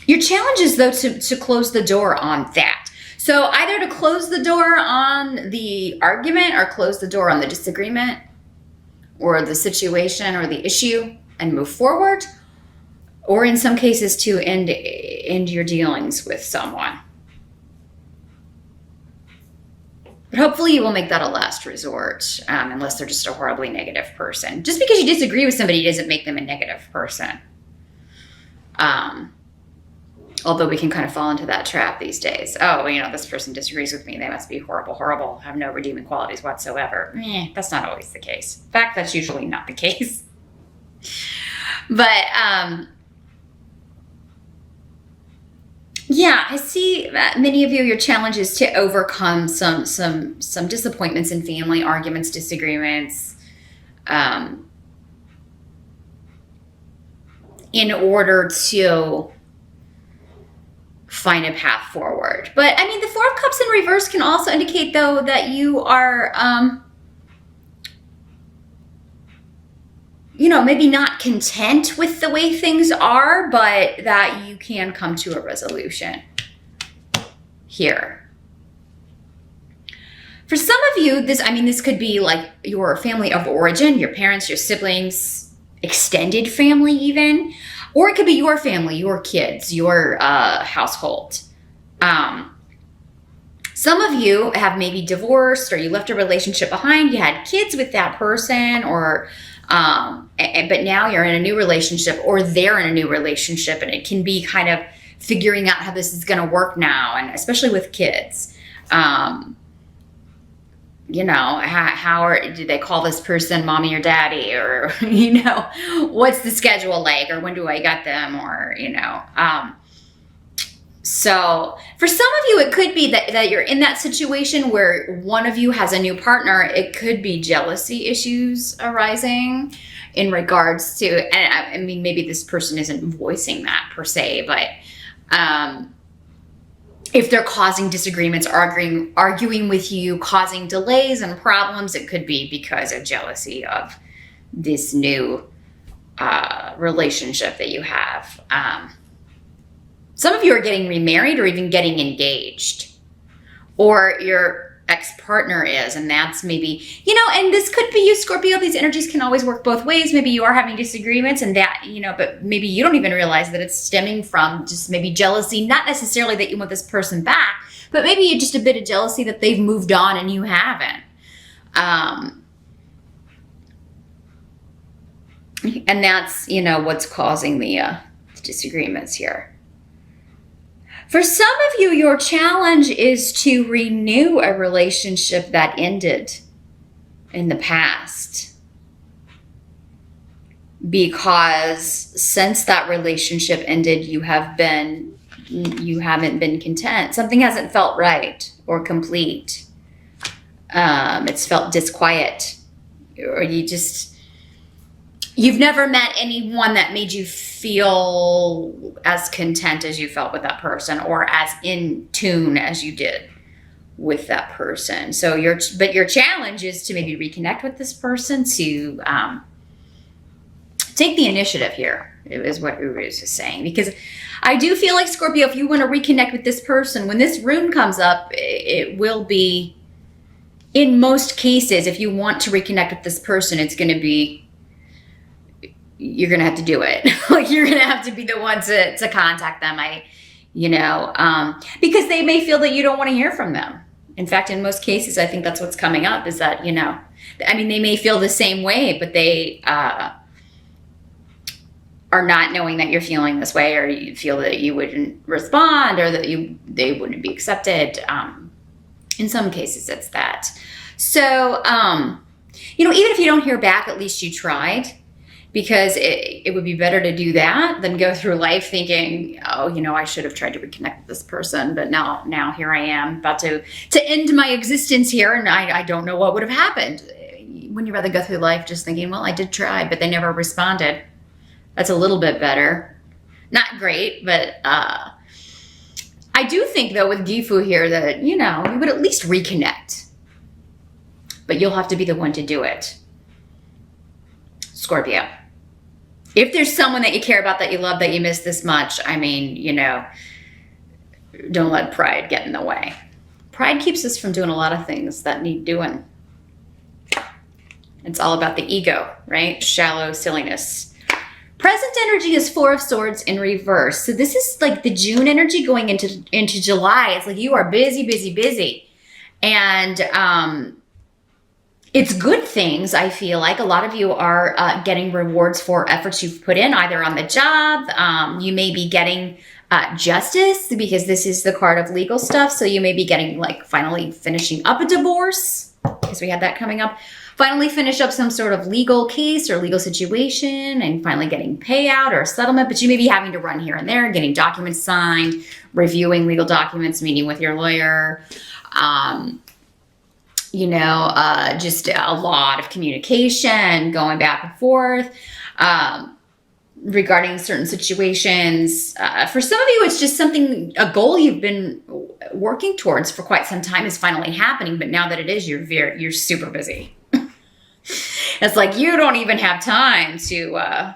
Your challenge is, though, to close the door on that. So either to close the door on the argument or close the door on the disagreement or the situation or the issue and move forward, or in some cases to end your dealings with someone. But hopefully you will make that a last resort, unless they're just a horribly negative person. Just because you disagree with somebody doesn't make them a negative person. Although we can kind of fall into that trap these days. Oh, you know, this person disagrees with me. They must be horrible, horrible, have no redeeming qualities whatsoever. That's not always the case. In fact, that's usually not the case. But, yeah, I see that many of you, your challenge is to overcome some disappointments in family, arguments, disagreements, in order to find a path forward. But I mean, the Four of Cups in reverse can also indicate, though, that you are, you know, maybe not content with the way things are, but that you can come to a resolution here. For some of you, this could be like your family of origin, your parents, your siblings, extended family even, or it could be your family, your kids, your household. Some of you have maybe divorced, or you left a relationship behind, you had kids with that person, or but now you're in a new relationship, or they're in a new relationship, and it can be kind of figuring out how this is going to work now, and especially with kids. You know, do they call this person mommy or daddy, or, you know, what's the schedule like, or when do I get them, or, you know. So for some of you, it could be that you're in that situation where one of you has a new partner. It could be jealousy issues arising in regards to, and I mean, maybe this person isn't voicing that per se, but if they're causing disagreements, arguing with you, causing delays and problems, it could be because of jealousy of this new relationship that you have. Some of you are getting remarried or even getting engaged, or your ex-partner is, and that's maybe, you know, and this could be you, Scorpio. These energies can always work both ways. Maybe you are having disagreements, and that, you know, but maybe you don't even realize that it's stemming from just maybe jealousy, not necessarily that you want this person back, but maybe just a bit of jealousy that they've moved on and you haven't. And that's, you know, what's causing the disagreements here. For some of you, your challenge is to renew a relationship that ended in the past. Because since that relationship ended, you haven't been content. Something hasn't felt right or complete. It's felt disquiet, or you've never met anyone that made you feel as content as you felt with that person, or as in tune as you did with that person. So your challenge is to maybe reconnect with this person, to take the initiative here, is what Uru is saying. Because I do feel like, Scorpio, if you want to reconnect with this person, when this rune comes up, it will be, in most cases, if you want to reconnect with this person, it's going to be, you're going to have to do it. Like, you're going to have to be the one to contact them. Because they may feel that you don't want to hear from them. In fact, in most cases, I think that's what's coming up, is that, you know, I mean, they may feel the same way, but they are not knowing that you're feeling this way, or you feel that you wouldn't respond, or that they wouldn't be accepted. In some cases, it's that. So, you know, even if you don't hear back, at least you tried. Because it would be better to do that than go through life thinking, oh, you know, I should have tried to reconnect with this person, but now here I am about to end my existence here, and I don't know what would have happened. Wouldn't you rather go through life just thinking, well, I did try, but they never responded? That's a little bit better. Not great, but I do think, though, with Gifu here that, you know, you would at least reconnect. But you'll have to be the one to do it, Scorpio. if there's someone that you care about, that you love, that you miss this much, I mean, you know, don't let pride get in the way. Pride keeps us from doing a lot of things that need doing. It's all about the ego, right? Shallow silliness. Present energy is Four of Swords in reverse. So this is like the June energy going into July. It's like you are busy, busy, busy. And it's good things, I feel like. A lot of you are getting rewards for efforts you've put in, either on the job. You may be getting justice, because this is the card of legal stuff. So you may be getting, like, finally finishing up a divorce, because we had that coming up. Finally finish up some sort of legal case or legal situation and finally getting payout or a settlement. But you may be having to run here and there, getting documents signed, reviewing legal documents, meeting with your lawyer. You know, just a lot of communication, going back and forth regarding certain situations. For some of you, it's just something, a goal you've been working towards for quite some time is finally happening. But now that it is, you're super busy. It's like you don't even have time to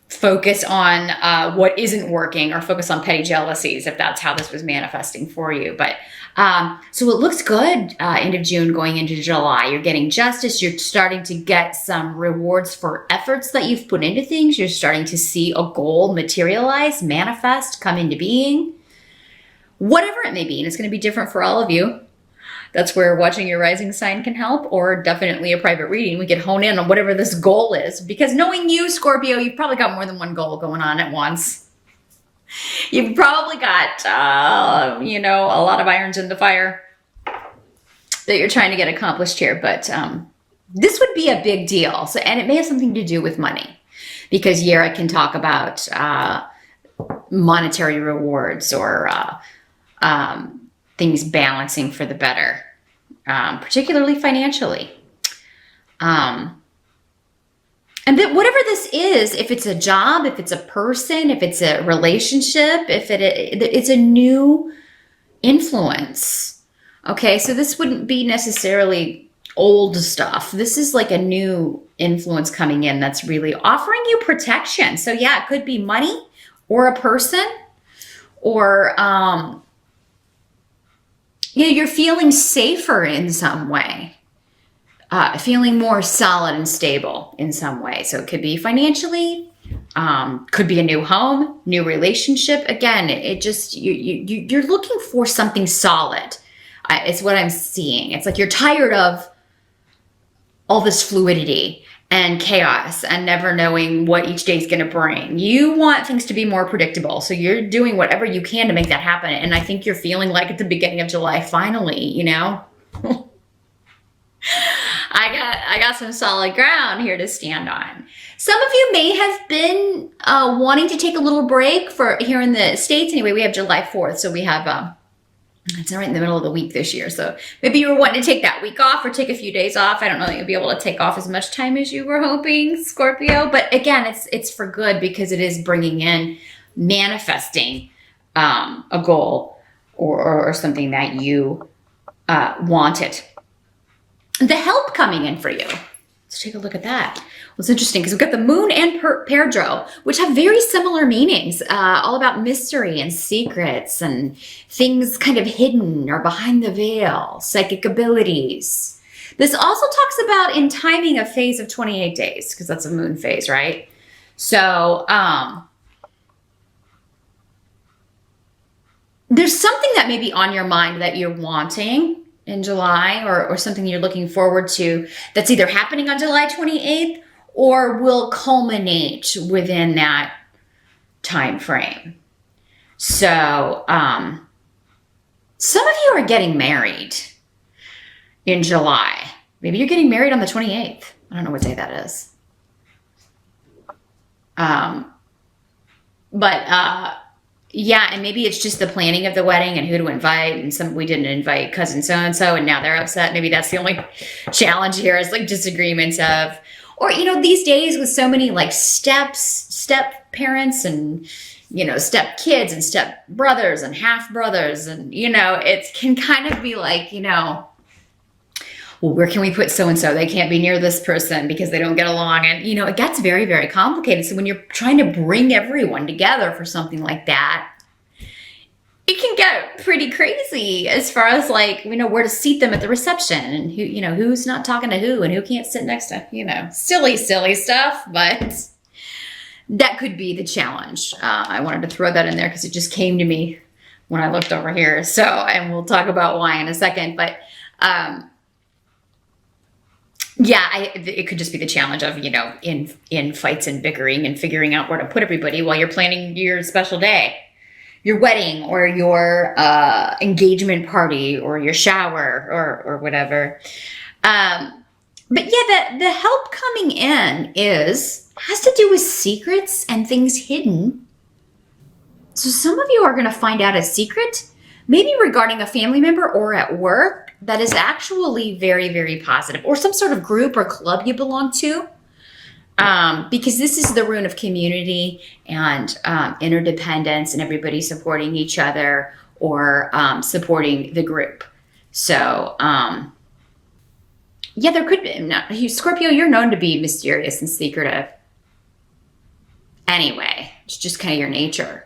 focus on what isn't working, or focus on petty jealousies, if that's how this was manifesting for you. But so it looks good end of June going into July. You're getting justice. You're starting to get some rewards for efforts that you've put into things. You're starting to see a goal materialize, manifest, come into being. Whatever it may be, and it's going to be different for all of you. That's where watching your rising sign can help, or definitely a private reading. We could hone in on whatever this goal is, because knowing you, Scorpio, you've probably got more than one goal going on at once. You've probably got, you know, a lot of irons in the fire that you're trying to get accomplished here. But this would be a big deal. So, and it may have something to do with money, because Yara can talk about monetary rewards, or things balancing for the better, particularly financially. And that whatever this is, if it's a job, if it's a person, if it's a relationship, if it's a new influence. Okay, so this wouldn't be necessarily old stuff. This is like a new influence coming in that's really offering you protection. So yeah, it could be money, or a person, or you know, you're feeling safer in some way, feeling more solid and stable in some way. So it could be financially, could be a new home, new relationship. Again, it just, you're looking for something solid. It's what I'm seeing. It's like you're tired of all this fluidity and chaos and never knowing what each day is going to bring. You want things to be more predictable. So you're doing whatever you can to make that happen. And I think you're feeling like at the beginning of July, finally, you know, I got some solid ground here to stand on. Some of you may have been wanting to take a little break for here in the States. Anyway, we have July 4th. So we have, it's right in the middle of the week this year. So maybe you were wanting to take that week off, or take a few days off. I don't know that you'll be able to take off as much time as you were hoping, Scorpio. But again, it's for good, because it is bringing in, manifesting a goal or something that you wanted. The help coming in for you. Let's take a look at that. Well, it's interesting because we've got the moon and Perdro, which have very similar meanings, all about mystery and secrets and things kind of hidden or behind the veil, psychic abilities. This also talks about in timing a phase of 28 days, because that's a moon phase, right? So there's something that may be on your mind that you're wanting in July, or something you're looking forward to, that's either happening on July 28th or will culminate within that time frame. So some of you are getting married in July. Maybe you're getting married on the 28th. I don't know what day that is. Yeah, and maybe it's just the planning of the wedding and who to invite, and we didn't invite cousin so-and-so, and now they're upset. Maybe that's the only challenge here, is like disagreements of, or, you know, these days with so many like step parents and, you know, step kids and step brothers and half brothers, and, you know, it can kind of be like, you know, well, where can we put so-and-so? They can't be near this person because they don't get along. And, it gets very, very complicated. So when you're trying to bring everyone together for something like that, it can get pretty crazy as far as where to seat them at the reception and who's not talking to who and who can't sit next to, silly stuff. But that could be the challenge. I wanted to throw that in there because it just came to me when I looked over here. So, and we'll talk about why in a second, but, it could just be the challenge of, in fights and bickering and figuring out where to put everybody while you're planning your special day, your wedding or your engagement party or your shower or whatever. But yeah, the help coming in has to do with secrets and things hidden. So some of you are going to find out a secret, maybe regarding a family member or at work, that is actually very, very positive, or some sort of group or club you belong to. Because this is the rune of community and interdependence and everybody supporting each other or supporting the group. So, there could be. Scorpio, you're known to be mysterious and secretive. Anyway, it's just kind of your nature.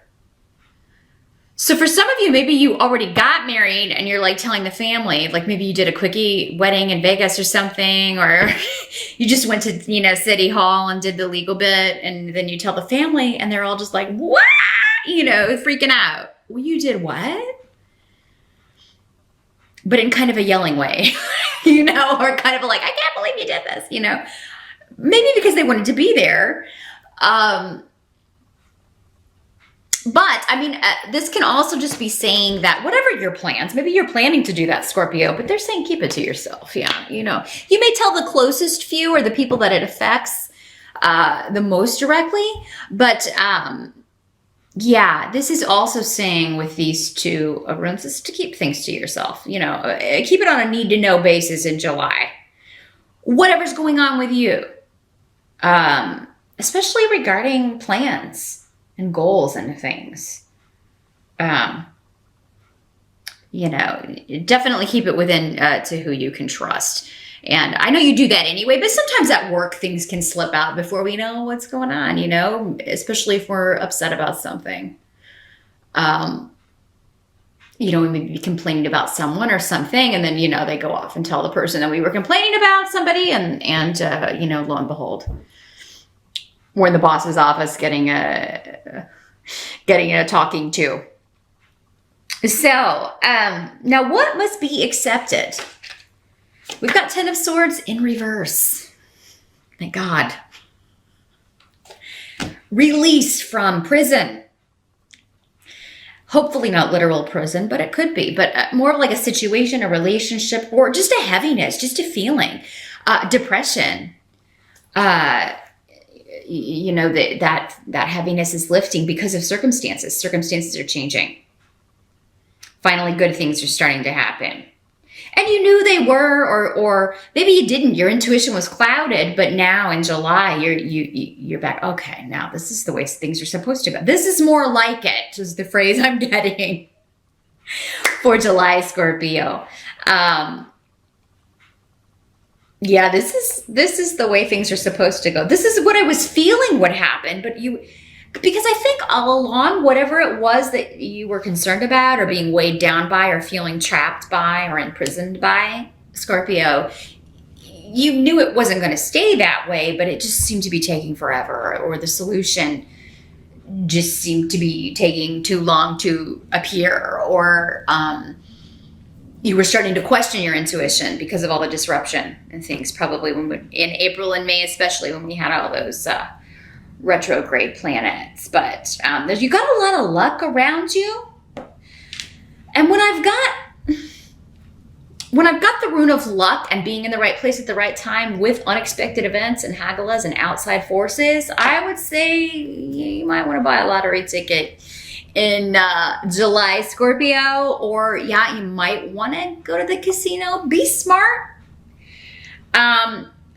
So for some of you, maybe you already got married and you're telling the family, maybe you did a quickie wedding in Vegas or something, or you just went to, City Hall and did the legal bit, and then you tell the family and they're all just like, what? Freaking out. Well, you did what? But in kind of a yelling way, or kind of I can't believe you did this, maybe because they wanted to be there. But this can also just be saying that whatever your plans, maybe you're planning to do that, Scorpio, but they're saying keep it to yourself. Yeah. You may tell the closest few or the people that it affects the most directly. But this is also saying with these two runes is to keep things to yourself. Keep it on a need to know basis in July. Whatever's going on with you, especially regarding plans and goals and things. Definitely keep it within to who you can trust. And I know you do that anyway, but sometimes at work things can slip out before we know what's going on, especially if we're upset about something. We may be complaining about someone or something, and then, they go off and tell the person that we were complaining about somebody, and lo and behold, we're in the boss's office getting a talking to. So, now what must be accepted? We've got 10 of Swords in reverse. Thank God. Release from prison. Hopefully not literal prison, but it could be. But more of a situation, a relationship, or just a heaviness, just a feeling. Depression. That heaviness is lifting because of circumstances. Circumstances are changing. Finally, good things are starting to happen. And you knew they were, or maybe you didn't. Your intuition was clouded, but now in July, you're back. Okay, now this is the way things are supposed to go. This is more like it, is the phrase I'm getting for July, Scorpio. This is the way things are supposed to go. This is what I was feeling would happen, because I think all along, whatever it was that you were concerned about or being weighed down by or feeling trapped by or imprisoned by, Scorpio, you knew it wasn't going to stay that way, but it just seemed to be taking forever, or the solution just seemed to be taking too long to appear, or you were starting to question your intuition because of all the disruption and things, probably in April and May, especially when we had all those retrograde planets. But you got a lot of luck around you. And when I've got the rune of luck and being in the right place at the right time with unexpected events and haggles and outside forces, I would say you might want to buy a lottery ticket in July, Scorpio, or you might want to go to the casino. Be smart.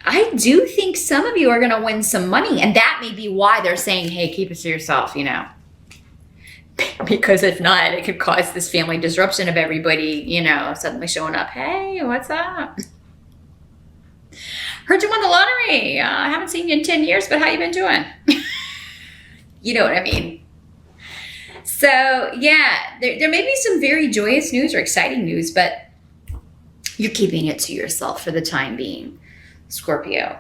I do think some of you are going to win some money, and that may be why they're saying, hey, keep it to yourself, because if not, it could cause this family disruption of everybody, suddenly showing up. Hey, what's up? Heard you won the lottery. I haven't seen you in 10 years, but how you been doing? You know what I mean? So yeah, there may be some very joyous news or exciting news, but you're keeping it to yourself for the time being, Scorpio.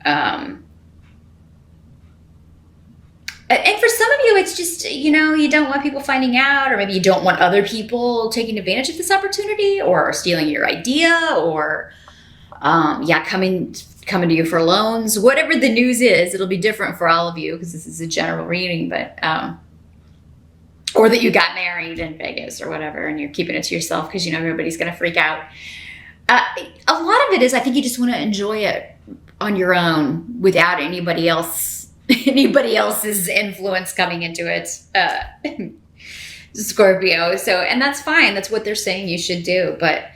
And for some of you, it's just, you know, you don't want people finding out, or maybe you don't want other people taking advantage of this opportunity or stealing your idea, or coming to you for loans. Whatever the news is, it'll be different for all of you because this is a general reading, but or that you got married in Vegas or whatever, and you're keeping it to yourself because you know everybody's going to freak out. A lot of it is, I think you just want to enjoy it on your own without anybody else's influence coming into it, Scorpio. So, and that's fine. That's what they're saying you should do. But,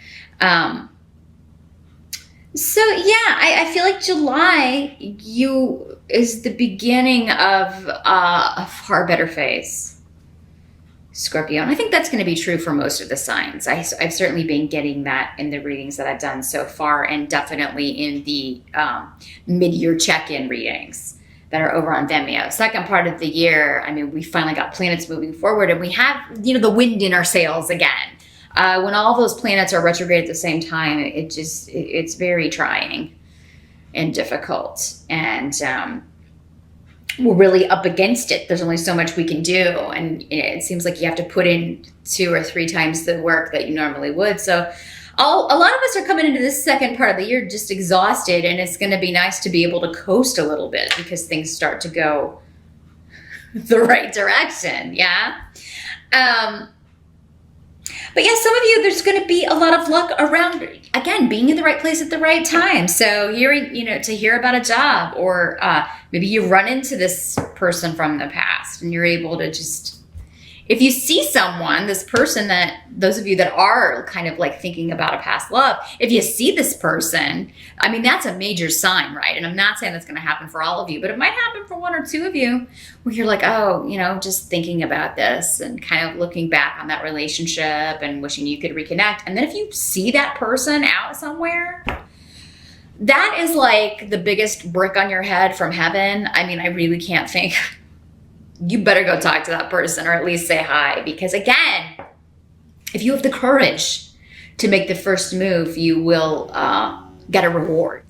so yeah, I feel like July is the beginning of a far better phase, Scorpio. And I think that's going to be true for most of the signs. I've certainly been getting that in the readings that I've done so far, and definitely in the mid-year check-in readings that are over on Vimeo. Second part of the year, I mean, we finally got planets moving forward, and we have, you know, the wind in our sails again. When all those planets are retrograde at the same time, it's very trying and difficult. And we're really up against it. There's only so much we can do. And it seems like you have to put in 2 or 3 times the work that you normally would. So a lot of us are coming into this second part of the year just exhausted, and it's going to be nice to be able to coast a little bit because things start to go the right direction. Yeah. But yeah, some of you, there's going to be a lot of luck around, again, being in the right place at the right time. So to hear about a job, or maybe you run into this person from the past and you're able to just, if you see someone, this person, that those of you that are kind of like thinking about a past love, if you see this person, I mean, that's a major sign, right? And I'm not saying that's going to happen for all of you, but it might happen for 1 or 2 of you where you're like, oh, you know, just thinking about this and kind of looking back on that relationship and wishing you could reconnect. And then if you see that person out somewhere, that is like the biggest brick on your head from heaven. I mean, I really can't think. You better go talk to that person, or at least say hi, because again, if you have the courage to make the first move, you will get a reward.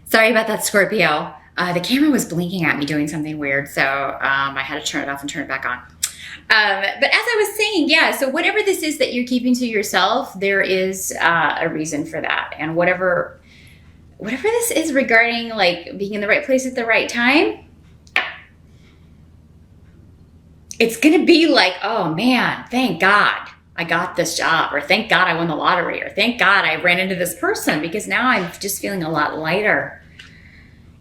Sorry about that, Scorpio. The camera was blinking at me doing something weird, so I had to turn it off and turn it back on. But as I was saying, yeah, so whatever this is that you're keeping to yourself, there is a reason for that. And whatever this is regarding like being in the right place at the right time, it's going to be like, oh man, thank God I got this job, or thank God I won the lottery, or thank God I ran into this person, because now I'm just feeling a lot lighter.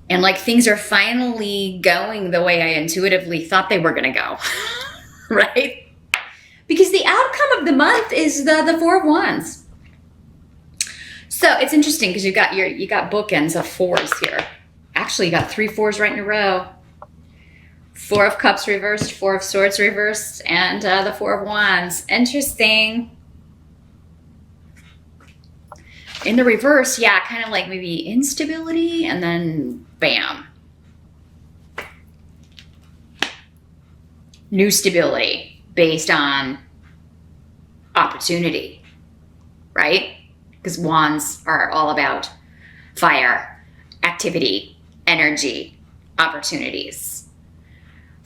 And like things are finally going the way I intuitively thought they were going to go, right? Because the outcome of the month is the 4 of Wands. So it's interesting because you got bookends of 4s here. Actually, you got 3 4s right in a row. 4 of Cups reversed, 4 of Swords reversed, and the 4 of Wands. Interesting. In the reverse, yeah, kind of like maybe instability, and then bam. New stability based on opportunity, right? Because Wands are all about fire, activity, energy, opportunities.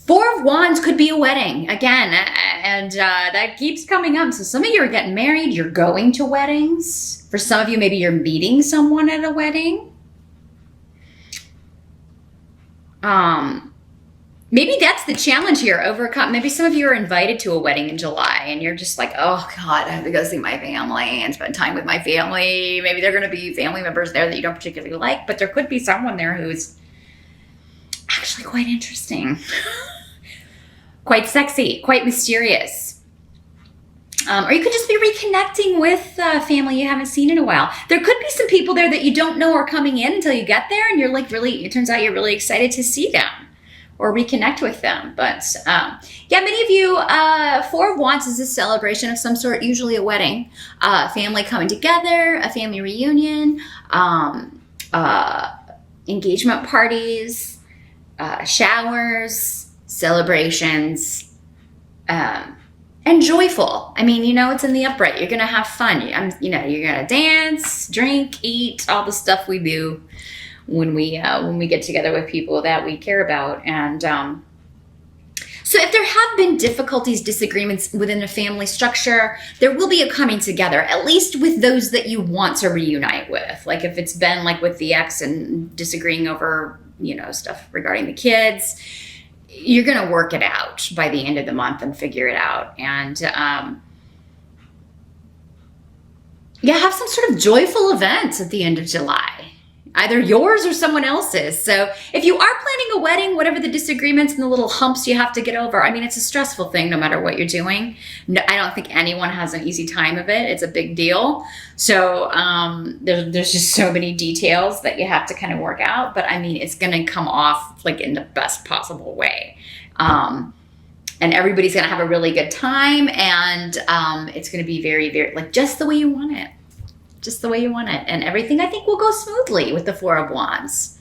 4 of Wands could be a wedding again, and that keeps coming up. So some of you are getting married, you're going to weddings. For some of you, maybe you're meeting someone at a wedding. Maybe that's the challenge here, overcome. Maybe some of you are invited to a wedding in July and you're just like, oh God, I have to go see my family and spend time with my family. Maybe they're going to be family members there that you don't particularly like, but there could be someone there who's actually quite interesting. Quite sexy, quite mysterious. Or you could just be reconnecting with family you haven't seen in a while. There could be some people there that you don't know are coming in until you get there, and you're like really, it turns out you're really excited to see them or reconnect with them. But yeah, many of you, 4 of Wands is a celebration of some sort, usually a wedding, family coming together, a family reunion, engagement parties, showers, celebrations, and joyful. I mean, it's in the upright. You're going to have fun. You're going to dance, drink, eat, all the stuff we do when we get together with people that we care about. And so if there have been difficulties, disagreements within a family structure, there will be a coming together, at least with those that you want to reunite with. Like if it's been like with the ex and disagreeing over, stuff regarding the kids, you're going to work it out by the end of the month and figure it out. And have some sort of joyful event at the end of July, either yours or someone else's. So if you are planning a wedding, whatever the disagreements and the little humps you have to get over, I mean, it's a stressful thing no matter what you're doing. No, I don't think anyone has an easy time of it. It's a big deal. So there's just so many details that you have to kind of work out. But I mean, it's going to come off like in the best possible way. And everybody's going to have a really good time. And it's going to be very, very, like just the way you want it. Just the way you want it. And everything, I think, will go smoothly with the Four of Wands.